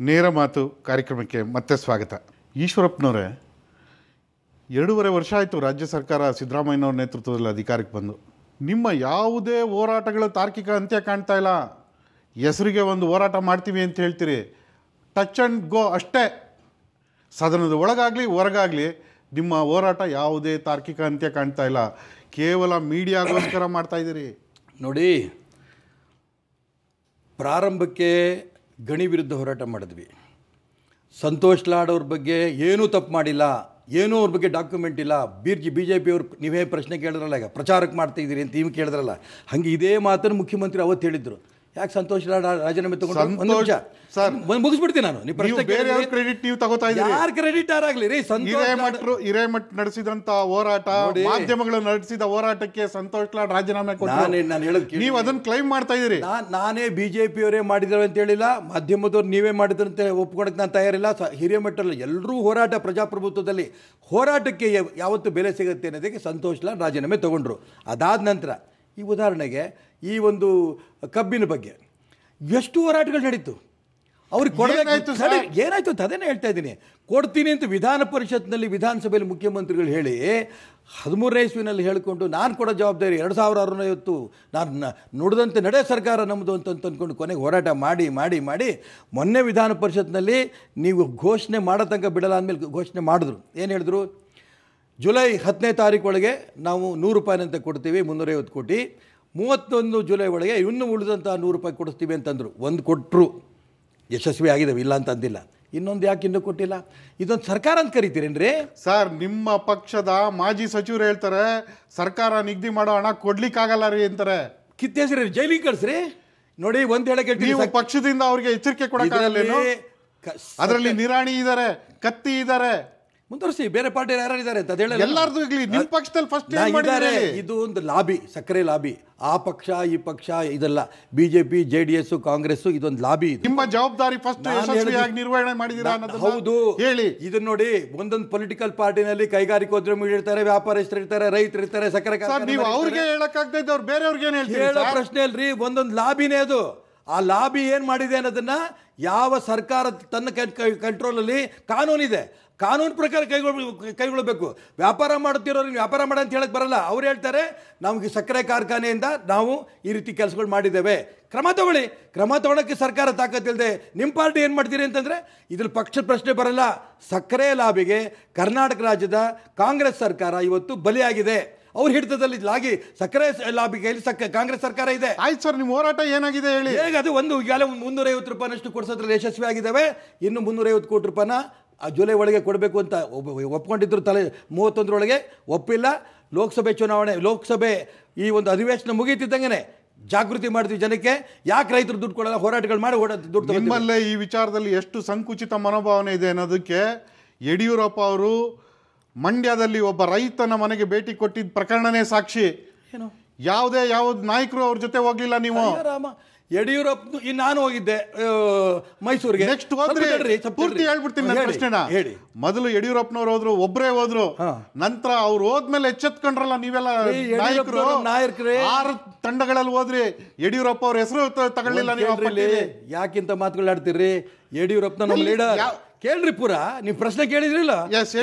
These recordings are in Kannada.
ನೇರ ಮಾತು ಕಾರ್ಯಕ್ರಮಕ್ಕೆ ಮತ್ತೆ ಸ್ವಾಗತ. ಈಶ್ವರಪ್ಪನವರೇ, 2.5 ವರ್ಷ ಆಯಿತು ರಾಜ್ಯ ಸರ್ಕಾರ ಸಿದ್ದರಾಮಯ್ಯನವ್ರ ನೇತೃತ್ವದಲ್ಲಿ ಅಧಿಕಾರಕ್ಕೆ ಬಂದು. ನಿಮ್ಮ ಯಾವುದೇ ಹೋರಾಟಗಳು ತಾರ್ಕಿಕ ಅಂತ್ಯ ಕಾಣ್ತಾ ಇಲ್ಲ. ಹೆಸರಿಗೆ ಒಂದು ಹೋರಾಟ ಮಾಡ್ತೀವಿ ಅಂತ ಹೇಳ್ತೀರಿ, ಟಚ್ ಆ್ಯಂಡ್ ಗೋ ಅಷ್ಟೇ. ಸದನದ ಒಳಗಾಗಲಿ ಹೊರಗಾಗಲಿ ನಿಮ್ಮ ಹೋರಾಟ ಯಾವುದೇ ತಾರ್ಕಿಕ ಅಂತ್ಯ ಕಾಣ್ತಾ ಇಲ್ಲ. ಕೇವಲ ಮೀಡಿಯಾಗೋಸ್ಕರ ಮಾಡ್ತಾ ಇದ್ದೀರಿ. ನೋಡಿ, ಪ್ರಾರಂಭಕ್ಕೆ ಗಣಿ ವಿರುದ್ಧ ಹೋರಾಟ ಮಾಡಿದ್ವಿ. ಸಂತೋಷ್ ಲಾಡ್ ಅವ್ರ ಬಗ್ಗೆ ಏನೂ ತಪ್ಪು ಮಾಡಿಲ್ಲ, ಏನೂ ಅವ್ರ ಬಗ್ಗೆ ಡಾಕ್ಯುಮೆಂಟ್ ಇಲ್ಲ. ಬಿ ಜೆ ಪಿಯವ್ರು ನೀವೇ ಪ್ರಶ್ನೆ ಕೇಳಿದ್ರಲ್ಲ, ಈಗ ಪ್ರಚಾರಕ್ಕೆ ಮಾಡ್ತಾಯಿದ್ದೀರಿ ಅಂತ ನೀವು ಕೇಳಿದ್ರಲ್ಲ, ಹಾಗೆ ಇದೇ ಮಾತನ್ನು ಮುಖ್ಯಮಂತ್ರಿ ಅವತ್ತು ಹೇಳಿದ್ರು. ಯಾಕೆ ಸಂತೋಷ್ ಲಾಡ್ ರಾಜೀನಾಮೆ ತಗೊಂಡು ಮುಗಿಸ್ಬಿಡ್ತೀನಿ ನಾನು. ಕ್ರೆಡಿಟ್ ನೀವು ತಗೋತಾ ಇದ್ದೀರಿ. ಯಾರು ಕ್ರೆಡಿಟ್ ಯಾರಾಗ್ಲಿ ರೀ, ಹಿರೇಮಠ್ ನಡೆಸಿದಂತ ಹೋರಾಟ, ಮಾಧ್ಯಮಗಳು ನಡೆಸಿದ ಹೋರಾಟಕ್ಕೆ ಸಂತೋಷ್ ಲಾಡ್ ರಾಜೀನಾಮೆ ಕೊಟ್ಟು ನಾನು ಹೇಳೋದು ನೀವು ಅದನ್ನ ಕ್ಲೈಮ್ ಮಾಡ್ತಾ ಇದ್ದೀರಿ. ನಾನೇ ಬಿಜೆಪಿಯವರೇ ಮಾಡಿದ್ರು ಅಂತ ಹೇಳಿಲ್ಲ, ಮಾಧ್ಯಮದವ್ರು ನೀವೇ ಮಾಡಿದ್ರಂತೆ ಒಪ್ಕೊಳಕ್ಕೆ ನಾನು ತಯಾರಿಲ್ಲ. ಹಿರೇಮಠಲ್ಲಿ ಎಲ್ಲರೂ ಹೋರಾಟ, ಪ್ರಜಾಪ್ರಭುತ್ವದಲ್ಲಿ ಹೋರಾಟಕ್ಕೆ ಯಾವತ್ತು ಬೆಲೆ ಸಿಗುತ್ತೆ ಅನ್ನೋದಕ್ಕೆ ಸಂತೋಷ್ ಲಾಡ್ ರಾಜೀನಾಮೆ ತಗೊಂಡ್ರು. ಅದಾದ ನಂತರ ಈ ಉದಾಹರಣೆಗೆ ಈ ಒಂದು ಕಬ್ಬಿನ ಬಗ್ಗೆ ಎಷ್ಟು ಹೋರಾಟಗಳು ನಡೀತು. ಅವ್ರಿಗೆ ಕೊಡಬೇಕಾಯ್ತು. ಏನಾಯ್ತು ಅಂತ ಅದನ್ನೇ ಹೇಳ್ತಾ ಇದ್ದೀನಿ. ಕೊಡ್ತೀನಿ ಅಂತ ವಿಧಾನ ಪರಿಷತ್ನಲ್ಲಿ, ವಿಧಾನಸಭೆಯಲ್ಲಿ ಮುಖ್ಯಮಂತ್ರಿಗಳು ಹೇಳಿ 13ನೇ ಇಸ್ವಿನಲ್ಲಿ ಹೇಳಿಕೊಂಡು ನಾನು ಕೊಡೋ ಜವಾಬ್ದಾರಿ 2650 ನಾನು ನುಡಿದಂತೆ ನಡೆ ಸರ್ಕಾರ ನಮ್ಮದು ಅಂತ ಅಂದ್ಕೊಂಡು ಕೊನೆಗೆ ಹೋರಾಟ ಮಾಡಿ ಮಾಡಿ ಮಾಡಿ ಮೊನ್ನೆ ವಿಧಾನ ಪರಿಷತ್ನಲ್ಲಿ ನೀವು ಘೋಷಣೆ ಮಾಡೋ ತನಕ ಬಿಡಲ್ಲ ಅಂದಮೇಲೆ ಘೋಷಣೆ ಮಾಡಿದ್ರು. ಏನು ಹೇಳಿದ್ರು? ಜುಲೈ 10ನೇ ತಾರೀಕು ಒಳಗೆ ನಾವು 100 ರೂಪಾಯಿನಂತೆ ಕೊಡ್ತೀವಿ, 350 ಕೋಟಿ. 31 ಜುಲೈ ಒಳಗೆ ಇನ್ನೂ ಉಳಿದಂಥ 100 ರೂಪಾಯಿ ಕೊಡಿಸ್ತೀವಿ ಅಂತಂದರು. ಒಂದು ಕೊಟ್ಟರು, ಯಶಸ್ವಿ ಆಗಿದ್ದಾವೆ, ಇಲ್ಲ ಅಂತ ಅಂದಿಲ್ಲ. ಇನ್ನೊಂದು ಯಾಕೆ ಇನ್ನೂ ಕೊಟ್ಟಿಲ್ಲ? ಇದೊಂದು ಸರ್ಕಾರ ಅಂತ ಕರಿತೀರೇನ್ರಿ ಸರ್? ನಿಮ್ಮ ಪಕ್ಷದ ಮಾಜಿ ಸಚಿವರು ಹೇಳ್ತಾರೆ ಸರ್ಕಾರ ನಿಗದಿ ಮಾಡೋ ಹಣ ಕೊಡ್ಲಿಕ್ಕಾಗಲ್ಲ ರೀ ಅಂತಾರೆ. ಕಿತ್ತೇಸ್ರಿ, ಜೈಲಿಗೆ ಕಳಿಸ್ರಿ. ನೋಡಿ, ಒಂದು ಹೇಳಕ್ಕೆ ನೀವು ಪಕ್ಷದಿಂದ ಅವ್ರಿಗೆ ಎಚ್ಚರಿಕೆ ಕೊಡಕ್ಕಾಗಲ್ಲೇನು? ಅದರಲ್ಲಿ ನಿರಾಣಿ ಇದ್ದಾರೆ, ಕತ್ತಿ ಇದ್ದಾರೆ, ಮುಂದುವರಿಸಿ. ಬೇರೆ ಪಾರ್ಟಿ ಯಾರು ಇದ್ದಾರೆ ಅಂತ ಹೇಳಿ ಎಲ್ಲಾರ್ದು ನಿಮ್ಮ ಪಕ್ಷದಲ್ಲಿ ಫಸ್ಟ್ ಇದು ಒಂದು ಲಾಬಿ, ಸಕ್ಕರೆ ಲಾಬಿ. ಆ ಪಕ್ಷ ಈ ಪಕ್ಷ ಇದೆಲ್ಲ, ಬಿಜೆಪಿ, JDS, ಕಾಂಗ್ರೆಸ್, ಇದೊಂದು ಲಾಬಿ. ನಿಮ್ಮ ಜವಾಬ್ದಾರಿ ಫಸ್ಟ್ ನಿರ್ವಹಣೆ ಮಾಡಿದೀರಾ? ಹೌದು, ಹೇಳಿ. ಇದನ್ನ ನೋಡಿ, ಒಂದೊಂದು ಪೊಲಿಟಿಕಲ್ ಪಾರ್ಟಿನಲ್ಲಿ ಕೈಗಾರಿಕೋದ್ಯಮಿಗಳು ಇರ್ತಾರೆ, ವ್ಯಾಪಾರಸ್ಥರು ಇರ್ತಾರೆ, ರೈತರು ಇರ್ತಾರೆ, ಸಕ್ಕರೆ ನೀವು ಅವ್ರಿಗೆ ಹೇಳಕ್ಕಾಗ್ತಾ ಇದ್ದವ್ರು ಬೇರೆಯವ್ರಿಗೆ ಏನು ಹೇಳ್ತೀರಾ? ಹೇಳೋ ಪ್ರಶ್ನೆ ಅಲ್ರಿ, ಒಂದೊಂದು ಲಾಬಿನೇ ಅದು. ಆ ಲಾಬಿ ಏನು ಮಾಡಿದೆ ಅನ್ನೋದನ್ನ ಯಾವ ಸರ್ಕಾರ ತನ್ನ ಕಂಟ್ರೋಲಲ್ಲಿ ಕಾನೂನಿದೆ, ಕಾನೂನು ಪ್ರಕಾರ ಕೈಗೊಳ್ಳಬೇಕು. ವ್ಯಾಪಾರ ಮಾಡುತ್ತಿರೋರು ವ್ಯಾಪಾರ ಮಾಡ ಅಂತ ಹೇಳಕ್ಕೆ ಬರಲ್ಲ. ಅವ್ರು ಹೇಳ್ತಾರೆ ನಮಗೆ ಸಕ್ಕರೆ ಕಾರ್ಖಾನೆಯಿಂದ ನಾವು ಈ ರೀತಿ ಕೆಲಸಗಳು ಮಾಡಿದ್ದೇವೆ, ಕ್ರಮ ತಗೊಳ್ಳಿ. ಕ್ರಮ ತಗೊಳ್ಳೋಕ್ಕೆ ಸರ್ಕಾರ ತಾಕತ್ತಿಲ್ಲದೆ ನಿಮ್ಮ ಪಾರ್ಟಿ ಏನು ಮಾಡ್ತೀರಿ ಅಂತಂದರೆ ಇದ್ರಲ್ಲಿ ಪಕ್ಷದ ಪ್ರಶ್ನೆ ಬರಲ್ಲ. ಸಕ್ಕರೆ ಲಾಬಿಗೆ ಕರ್ನಾಟಕ ರಾಜ್ಯದ ಕಾಂಗ್ರೆಸ್ ಸರ್ಕಾರ ಇವತ್ತು ಬಲಿಯಾಗಿದೆ. ಅವ್ರ ಹಿಡಿತದಲ್ಲಿ ಲಾಗಿ ಸಕ್ಕರೆ ಲಾಬಿ ಕೈಲಿ ಕಾಂಗ್ರೆಸ್ ಸರ್ಕಾರ ಇದೆ. ಆಯ್ತು ಸರ್, ನಿಮ್ಮ ಹೋರಾಟ ಏನಾಗಿದೆ ಹೇಳಿ. ಹೇಗೆ ಅದು ಈಗಾಗಲೇ 350 ರೂಪಾಯಿನಷ್ಟು ಕೊಡಿಸೋದ್ರಲ್ಲಿ ಯಶಸ್ವಿ ಆಗಿದ್ದಾವೆ. ಇನ್ನು 350 ಕೋಟಿ ರೂಪಾಯಿನ ಜುಲೈ ಒಳಗೆ ಕೊಡಬೇಕು ಅಂತ ಒಪ್ಕೊಂಡಿದ್ರು. 31ರೊಳಗೆ ಒಪ್ಪಿಲ್ಲ. ಲೋಕಸಭೆ ಈ ಒಂದು ಅಧಿವೇಶನ ಮುಗೀತಿದ್ದಂಗೆ ಜಾಗೃತಿ ಮಾಡ್ತೀವಿ ಜನಕ್ಕೆ. ಯಾಕೆ ರೈತರು ದುಡ್ಡು ಕೊಡಲ್ಲ, ಹೋರಾಟಗಳು ಮಾಡಿ ದುಡ್ಡು. ನಿಮ್ಮಲ್ಲೇ ಈ ವಿಚಾರದಲ್ಲಿ ಎಷ್ಟು ಸಂಕುಚಿತ ಮನೋಭಾವನೆ ಇದೆ ಅನ್ನೋದಕ್ಕೆ ಯಡಿಯೂರಪ್ಪ ಅವರು ಮಂಡ್ಯದಲ್ಲಿ ಒಬ್ಬ ರೈತನ ಮನೆಗೆ ಭೇಟಿ ಕೊಟ್ಟಿದ್ದ ಪ್ರಕರಣನೇ ಸಾಕ್ಷಿ. ಏನು ಯಾವ್ದು ನಾಯಕರು ಅವ್ರ ಜೊತೆ ಹೋಗ್ಲಿಲ್ಲ ನೀವು? ಯಡಿಯೂರಪ್ಪ ನಾನು ಹೋಗಿದ್ದೆ ಮೈಸೂರಿಗೆ. ನೆಕ್ಸ್ಟ್ ಪೂರ್ತಿ ಹೇಳ್ಬಿಡ್ತೀನಿ ನನ್ನ ಪ್ರಶ್ನೆನ. ಹೇಳಿ. ಮೊದಲು ಯಡಿಯೂರಪ್ಪನವ್ರು ಹೋದ್ರು, ಒಬ್ಬರೇ ಹೋದ್ರು. ನಂತರ ಅವ್ರು ಹೋದ್ಮೇಲೆ ಎಚ್ಚೆತ್ಕೊಂಡ್ರಲ್ಲ ನೀವೆಲ್ಲ ನಾಯಕರು. 6 ತಂಡಗಳಲ್ಲಿ ಹೋದ್ರಿ, ಯಡಿಯೂರಪ್ಪ ಅವ್ರ ಹೆಸರು ತಗೊಳ್ಳಿಲ್ಲ ನೀವು. ಯಾಕಿಂತ ಮಾತುಗಳು ಆಡ್ತೀರಿ? ಯಡಿಯೂರಪ್ಪನ ನಮ್ಮ ಲೀಡರ್. ಕೇಳ್ರಿ, ಪೂರ ನೀವು ಪ್ರಶ್ನೆ ಕೇಳಿದ್ರಿಲ್ಲ,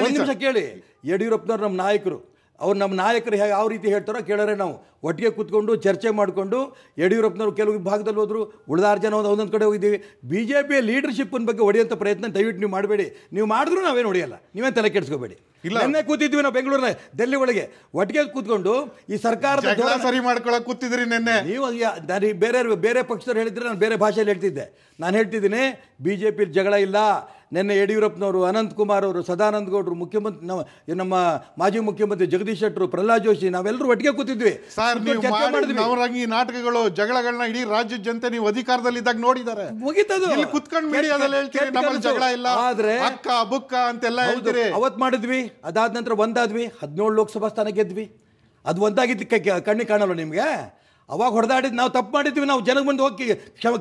ಒಂದು ನಿಮಿಷ ಕೇಳಿ. ಯಡಿಯೂರಪ್ಪನವ್ರು ನಮ್ಮ ನಾಯಕರು. ಅವ್ರು ನಮ್ಮ ನಾಯಕರು ಯಾವ ರೀತಿ ಹೇಳ್ತಾರೋ ಕೇಳೋರೆ ನಾವು ಒಟ್ಟಿಗೆ ಕೂತ್ಕೊಂಡು ಚರ್ಚೆ ಮಾಡಿಕೊಂಡು. ಯಡಿಯೂರಪ್ಪನವ್ರು ಕೆಲವು ಭಾಗದಲ್ಲಿ ಹೋದ್ರು, ಉಳಿದಾರು ಜನ ಒಂದೊಂದು ಕಡೆ ಹೋಗಿದ್ದೀವಿ. BJPಯ ಲೀಡರ್ಶಿಪ್ನ ಬಗ್ಗೆ ಹೊಡೆಯುವಂಥ ಪ್ರಯತ್ನ ದಯವಿಟ್ಟು ನೀವು ಮಾಡಬೇಡಿ. ನೀವು ಮಾಡಿದ್ರು ನಾವೇನು ಹೊಡೆಯಲ್ಲ, ನೀವೇನು ತಲೆ ಕೆಡಿಸ್ಕೋಬೇಡಿ. ನಿನ್ನೆ ಕೂತಿದ್ವಿ ನಾವು ಬೆಂಗಳೂರಿನ ಡೆಲ್ಲಿ ಒಳಗೆ ಒಟ್ಟಿಗೆ ಕೂತ್ಕೊಂಡು ಈ ಸರ್ಕಾರದ ಸರಿ ಮಾಡ್ಕೊಳಕ್ ಕೂತಿದ್ರಿ ನಿನ್ನೆ ನೀವು. ಬೇರೆ ಪಕ್ಷದವ್ರು ಹೇಳಿದ್ರೆ ನಾನು ಬೇರೆ ಭಾಷೆಯಲ್ಲಿ ಹೇಳ್ತಿದ್ದೆ. ನಾನು ಹೇಳ್ತಿದ್ದೀನಿ, BJP ಜಗಳ ಇಲ್ಲ. ನಿನ್ನೆ ಯಡಿಯೂರಪ್ಪನವರು, ಅನಂತಕುಮಾರ್ ಅವರು, ಸದಾನಂದ ಗೌಡರು, ಮುಖ್ಯಮಂತ್ರಿ ನಮ್ಮ ಮಾಜಿ ಮುಖ್ಯಮಂತ್ರಿ ಜಗದೀಶ್ ಶೆಟ್ಟರು, ಪ್ರಹ್ಲಾದ್ ಜೋಶಿ, ನಾವೆಲ್ಲರೂ ಒಟ್ಟಿಗೆ ಕೂತಿದ್ವಿ. ನವರಂಗಿ ನಾಟಕಗಳು, ಜಗಳಗಳನ್ನ ಇಡೀ ರಾಜ್ಯದ ಜನತೆ ನೀವು ಅಧಿಕಾರದಲ್ಲಿದ್ದಾಗ ನೋಡಿದ್ದಾರೆ. ಮುಗಿತದು. ಕುತ್ಕೊಂಡು ಮೀಡಿಯಾದಲ್ಲಿ ಹೇಳ್ತೀರಿ ನಮ್ಮಲ್ಲಿ ಜಗಳ ಇಲ್ಲ, ಆದ್ರೆ ಅಕ್ಕ ಬುಕ್ಕ ಅಂತೆಲ್ಲ ಹೇಳ್ತೀರಿ. ಅವತ್ತು ಮಾಡಿದ್ವಿ. ಅದಾದ ನಂತರ ಒಂದಾದ್ವಿ, 17 ಲೋಕಸಭಾ ಸ್ಥಾನ ಗೆದ್ವಿ. ಅದು ಒಂದಾಗಿದ್ದು ಕಣ್ಣಿಗೆ ಕಾಣಲ್ಲ ನಿಮಗೆ. ಅವಾಗ ಹೊಡೆದಾಡಿದ್ದು ನಾವು ತಪ್ಪು ಮಾಡಿದ್ವಿ, ನಾವು ಜನಕ್ಕೆ ಮುಂದೆ ಹೋಗಿ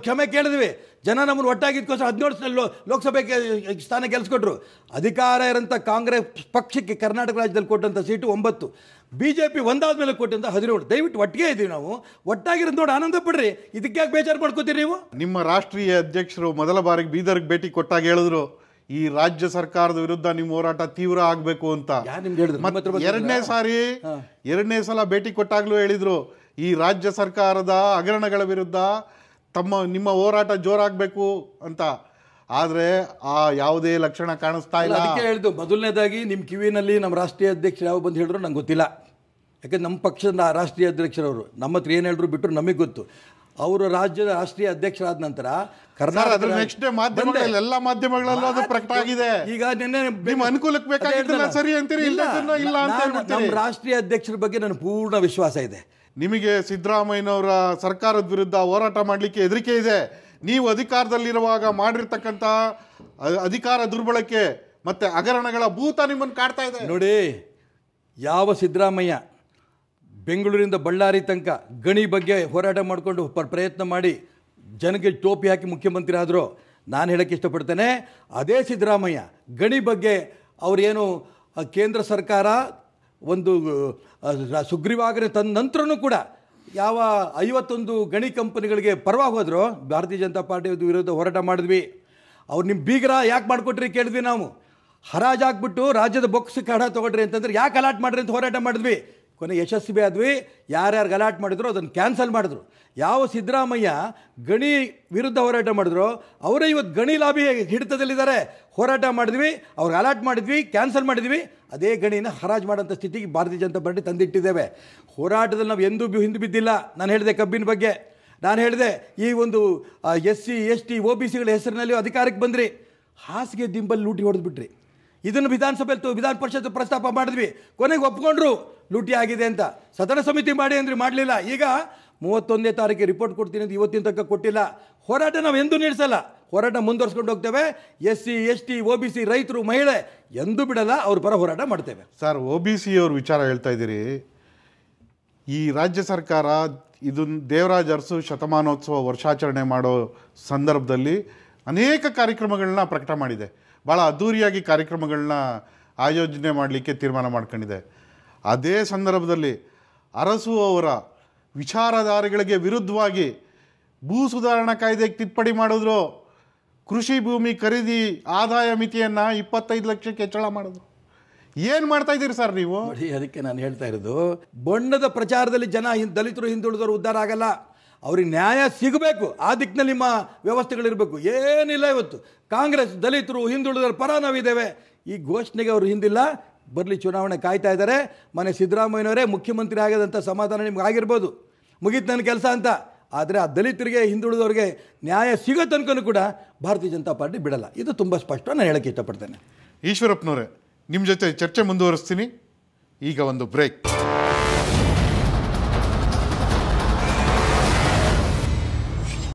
ಕ್ಷಮೆ ಕೇಳಿದ್ವಿ. ಜನ ನಮ್ಮನ್ನು ಒಟ್ಟಾಗಿದ್ಕೋಸ್ಕರ 17 ಲೋಕಸಭೆಗೆ ಸ್ಥಾನ ಗೆಲ್ಲಿಸ್ಕೊಟ್ರು. ಅಧಿಕಾರ ಇರೋಂಥ ಕಾಂಗ್ರೆಸ್ ಪಕ್ಷಕ್ಕೆ ಕರ್ನಾಟಕ ರಾಜ್ಯದಲ್ಲಿ ಕೊಟ್ಟಂಥ ಸೀಟು 9, BJP ಒಂದಾದ ಮೇಲೆ ಕೊಟ್ಟಂಥ 17. ದಯವಿಟ್ಟು ಒಟ್ಟಿಗೆ ಇದ್ದೀವಿ ನಾವು, ಒಟ್ಟಾಗಿರೋದು ನೋಡಿ ಆನಂದ ಪಡ್ರಿ. ಇದಕ್ಕೆ ಯಾಕೆ ಬೇಜಾರು ಮಾಡ್ಕೋತೀರಿ ನೀವು? ನಿಮ್ಮ ರಾಷ್ಟ್ರೀಯ ಅಧ್ಯಕ್ಷರು ಮೊದಲ ಬಾರಿಗೆ ಬೀದರ್ಗೆ ಭೇಟಿ ಕೊಟ್ಟಾಗ ಹೇಳಿದ್ರು ಈ ರಾಜ್ಯ ಸರ್ಕಾರದ ವಿರುದ್ಧ ನಿಮ್ಮ ಹೋರಾಟ ತೀವ್ರ ಆಗಬೇಕು ಅಂತ. ಎರಡನೇ ಸಲ ಭೇಟಿ ಕೊಟ್ಟಾಗ್ಲೂ ಹೇಳಿದ್ರು ಈ ರಾಜ್ಯ ಸರ್ಕಾರದ ಹಗರಣಗಳ ವಿರುದ್ಧ ನಿಮ್ಮ ಹೋರಾಟ ಜೋರಾಗಬೇಕು ಅಂತ. ಆದ್ರೆ ಆ ಯಾವುದೇ ಲಕ್ಷಣ ಕಾಣಿಸ್ತಾ ಇಲ್ಲ. ಅದಕ್ಕೆ ಹೇಳಿದ್ದು ಮೊದಲನೇದಾಗಿ ನಿಮ್ಮ ಕಿವಿನಲ್ಲಿ ನಮ್ಮ ರಾಷ್ಟ್ರೀಯ ಅಧ್ಯಕ್ಷರು ಯಾವ ಬಂದು ಹೇಳಿದ್ರು ನಂಗೆ ಗೊತ್ತಿಲ್ಲ. ಯಾಕಂದ್ರೆ ನಮ್ಮ ಪಕ್ಷದ ರಾಷ್ಟ್ರೀಯ ಅಧ್ಯಕ್ಷರವರು ನಮ್ಮ ಹತ್ರ ಏನು ಹೇಳಿದ್ರು ಬಿಟ್ಟರು ನಮಗೆ ಗೊತ್ತು. ಅವರು ರಾಜ್ಯದ ರಾಷ್ಟ್ರೀಯ ಅಧ್ಯಕ್ಷರಾದ ನಂತರ ಕರ್ನಾಟಕ ನೆಕ್ಸ್ಟ್ ಡೇ ಮಾಧ್ಯಮಗಳಲ್ಲಿ ಎಲ್ಲ ಮಾಧ್ಯಮಗಳಲ್ಲೂ ಅದು ಪ್ರಕಟ ಆಗಿದೆ. ಈಗ ನಿನ್ನೆ ನಿಮ್ಮ ಅನುಕೂಲಕ್ಕೆ ಬೇಕಾಗಿಲ್ಲ ಸರಿ ಅಂತೀರಿ, ಇಲ್ಲ ಅಂತ. ನಮ್ಮ ರಾಷ್ಟ್ರೀಯ ಅಧ್ಯಕ್ಷರ ಬಗ್ಗೆ ನನಗೆ ಪೂರ್ಣ ವಿಶ್ವಾಸ ಇದೆ. ನಿಮಗೆ ಸಿದ್ದರಾಮಯ್ಯನವರ ಸರ್ಕಾರದ ವಿರುದ್ಧ ಹೋರಾಟ ಮಾಡಲಿಕ್ಕೆ ಹೆದರಿಕೆ ಇದೆ. ನೀವು ಅಧಿಕಾರದಲ್ಲಿರುವಾಗ ಮಾಡಿರ್ತಕ್ಕಂಥ ಅಧಿಕಾರ ದುರ್ಬಳಕೆ ಮತ್ತೆ ಹಗರಣಗಳ ಭೂತ ನಿಮ್ಮನ್ನು ಕಾಡ್ತಾ ಇದೆ ನೋಡಿ. ಯಾವ ಸಿದ್ದರಾಮಯ್ಯ ಬೆಂಗಳೂರಿಂದ ಬಳ್ಳಾರಿ ತನಕ ಗಣಿ ಬಗ್ಗೆ ಹೋರಾಟ ಮಾಡಿಕೊಂಡು ಪ್ರಯತ್ನ ಮಾಡಿ ಜನಕ್ಕೆ ಟೋಪಿ ಹಾಕಿ ಮುಖ್ಯಮಂತ್ರಿ ಆದರೂ, ನಾನು ಹೇಳೋಕ್ಕೆ ಇಷ್ಟಪಡ್ತೇನೆ, ಅದೇ ಸಿದ್ದರಾಮಯ್ಯ ಗಣಿ ಬಗ್ಗೆ ಅವರೇನು ಕೇಂದ್ರ ಸರ್ಕಾರ ಒಂದು ಸುಗ್ರೀವಾಜ್ಞೆ ತಂದ ನಂತರನೂ ಕೂಡ ಯಾವ 51 ಗಣಿ ಕಂಪನಿಗಳಿಗೆ ಪರವಾಗಿ ಹೋದ್ರು, ಭಾರತೀಯ ಜನತಾ ಪಾರ್ಟಿ ವಿರುದ್ಧ ಹೋರಾಟ ಮಾಡಿದ್ವಿ. ಅವ್ರು ನಿಮ್ಮ ಬೀಗರ ಯಾಕೆ ಮಾಡಿಕೊಟ್ರಿ ಕೇಳಿದ್ವಿ ನಾವು. ಹರಾಜು ಹಾಕ್ಬಿಟ್ಟು ರಾಜ್ಯದ ಬೊಕ್ಸಕ್ಕೆ ಹಣ ತೊಗೊಳ್ರಿ ಅಂತಂದ್ರೆ ಯಾಕೆ ಅಲಾಟ್ ಮಾಡ್ರಿ ಅಂತ ಹೋರಾಟ ಮಾಡಿದ್ವಿ. ಕೊನೆ ಯಶಸ್ವಿ ಆದ್ವಿ. ಯಾರ್ಯಾರು ಗಲಾಟ್ ಮಾಡಿದ್ರು ಅದನ್ನು ಕ್ಯಾನ್ಸಲ್ ಮಾಡಿದ್ರು. ಯಾವ ಸಿದ್ದರಾಮಯ್ಯ ಗಣಿ ವಿರುದ್ಧ ಹೋರಾಟ ಮಾಡಿದ್ರು ಅವರೇ ಇವತ್ತು ಗಣಿ ಲಾಬಿ ಹಿಡಿತದಲ್ಲಿದ್ದಾರೆ. ಹೋರಾಟ ಮಾಡಿದ್ವಿ, ಅವ್ರಿಗೆ ಅಲಾಟ್ ಮಾಡಿದ್ವಿ, ಕ್ಯಾನ್ಸಲ್ ಮಾಡಿದ್ವಿ. ಅದೇ ಗಣಿನ ಹರಾಜು ಮಾಡೋಂಥ ಸ್ಥಿತಿಗೆ ಭಾರತೀಯ ಜನತಾ ಪಾರ್ಟಿ ತಂದಿಟ್ಟಿದ್ದೇವೆ. ಹೋರಾಟದಲ್ಲಿ ನಾವು ಎಂದೂ ಹಿಂದೆ ಬಿದ್ದಿಲ್ಲ. ನಾನು ಹೇಳಿದೆ ಕಬ್ಬಿನ ಬಗ್ಗೆ, ನಾನು ಹೇಳಿದೆ ಈ ಒಂದು SC ST OBCಗಳ ಹೆಸರಿನಲ್ಲಿ ಅಧಿಕಾರಕ್ಕೆ ಬಂದ್ರಿ, ಹಾಸಿಗೆ ದಿಂಬಲ್ಲಿ ಲೂಟಿ ಹೊಡೆದ್ಬಿಟ್ರಿ. ಇದನ್ನು ವಿಧಾನ ಪರಿಷತ್ ಪ್ರಸ್ತಾಪ ಮಾಡಿದ್ವಿ, ಕೊನೆಗೆ ಒಪ್ಕೊಂಡ್ರು ಲೂಟಿ ಆಗಿದೆ ಅಂತ. ಸದನ ಸಮಿತಿ ಮಾಡಿ ಅಂದ್ರೆ ಮಾಡಲಿಲ್ಲ. ಈಗ 31ನೇ ತಾರೀಕಿಗೆ ರಿಪೋರ್ಟ್ ಕೊಡ್ತೀನಿ ಅಂತ ಇವತ್ತಿನ ತನಕ ಕೊಟ್ಟಿಲ್ಲ. ಹೋರಾಟ ನಾವು ಎಂದೂ ನಿಲ್ಲಿಸಲ್ಲ, ಹೋರಾಟ ಮುಂದುವರ್ಸ್ಕೊಂಡು ಹೋಗ್ತೇವೆ. SC ST OBC ರೈತರು ಮಹಿಳೆ ಎಂದೂ ಬಿಡಲ್ಲ, ಅವ್ರ ಪರ ಹೋರಾಟ ಮಾಡ್ತೇವೆ. ಸರ್, OBC ಅವ್ರ ವಿಚಾರ ಹೇಳ್ತಾ ಇದ್ದೀರಿ. ಈ ರಾಜ್ಯ ಸರ್ಕಾರ ಇದನ್ನು ದೇವರಾಜ ಅರಸು ಶತಮಾನೋತ್ಸವ ವರ್ಷಾಚರಣೆ ಮಾಡೋ ಸಂದರ್ಭದಲ್ಲಿ ಅನೇಕ ಕಾರ್ಯಕ್ರಮಗಳನ್ನ ಪ್ರಕಟ ಮಾಡಿದೆ. ಭಾಳ ಅದ್ಧೂರಿಯಾಗಿ ಕಾರ್ಯಕ್ರಮಗಳನ್ನ ಆಯೋಜನೆ ಮಾಡಲಿಕ್ಕೆ ತೀರ್ಮಾನ ಮಾಡ್ಕೊಂಡಿದೆ. ಅದೇ ಸಂದರ್ಭದಲ್ಲಿ ಅರಸು ಅವರ ವಿಚಾರಧಾರೆಗಳಿಗೆ ವಿರುದ್ಧವಾಗಿ ಭೂ ಸುಧಾರಣಾ ಕಾಯ್ದೆಗೆ ತಿದ್ದುಪಡಿ ಮಾಡಿದ್ರು. ಕೃಷಿ ಭೂಮಿ ಖರೀದಿ ಆದಾಯ ಮಿತಿಯನ್ನು 25 ಲಕ್ಷಕ್ಕೆ ಹೆಚ್ಚಳ ಮಾಡಿದ್ರು. ಏನು ಮಾಡ್ತಾ ಇದ್ದೀರಿ ಸರ್ ನೀವು? ನೋಡಿ, ಅದಕ್ಕೆ ನಾನು ಹೇಳ್ತಾ ಇರೋದು, ಬಣ್ಣದ ಪ್ರಚಾರದಲ್ಲಿ ಜನ ದಲಿತರು ಹಿಂದುಳಿದವರು ಉದ್ಧಾರ ಆಗಲ್ಲ. ಅವ್ರಿಗೆ ನ್ಯಾಯ ಸಿಗಬೇಕು, ಆ ದಿಕ್ಕಿನಲ್ಲಿ ನಿಮ್ಮ ವ್ಯವಸ್ಥೆಗಳಿರಬೇಕು. ಏನಿಲ್ಲ, ಇವತ್ತು ಕಾಂಗ್ರೆಸ್ ದಲಿತರು ಹಿಂದುಳಿದವರ ಪರ ನಾವಿದ್ದೇವೆ ಈ ಘೋಷಣೆಗೆ ಅವರು ಹಿಂದಿಲ್ಲ. ಬರಲಿ, ಚುನಾವಣೆ ಕಾಯ್ತಾ ಇದ್ದಾರೆ. ಮನೆ ಸಿದ್ದರಾಮಯ್ಯನವರೇ ಮುಖ್ಯಮಂತ್ರಿ ಆಗೋದಂಥ ಸಮಾಧಾನ ನಿಮ್ಗೆ ಆಗಿರ್ಬೋದು, ಮುಗೀತು ನನ್ನ ಕೆಲಸ ಅಂತ. ಆದರೆ ಆ ದಲಿತರಿಗೆ ಹಿಂದುಳಿದವರಿಗೆ ನ್ಯಾಯ ಸಿಗೋ ತನಕನೂ ಕೂಡ ಭಾರತೀಯ ಜನತಾ ಪಾರ್ಟಿ ಬಿಡಲ್ಲ. ಇದು ತುಂಬ ಸ್ಪಷ್ಟ, ನಾನು ಹೇಳೋಕ್ಕೆ ಇಷ್ಟಪಡ್ತೇನೆ. ಈಶ್ವರಪ್ಪನವರೇ, ನಿಮ್ಮ ಜೊತೆ ಚರ್ಚೆ ಮುಂದುವರಿಸ್ತೀನಿ. ಈಗ ಒಂದು ಬ್ರೇಕ್.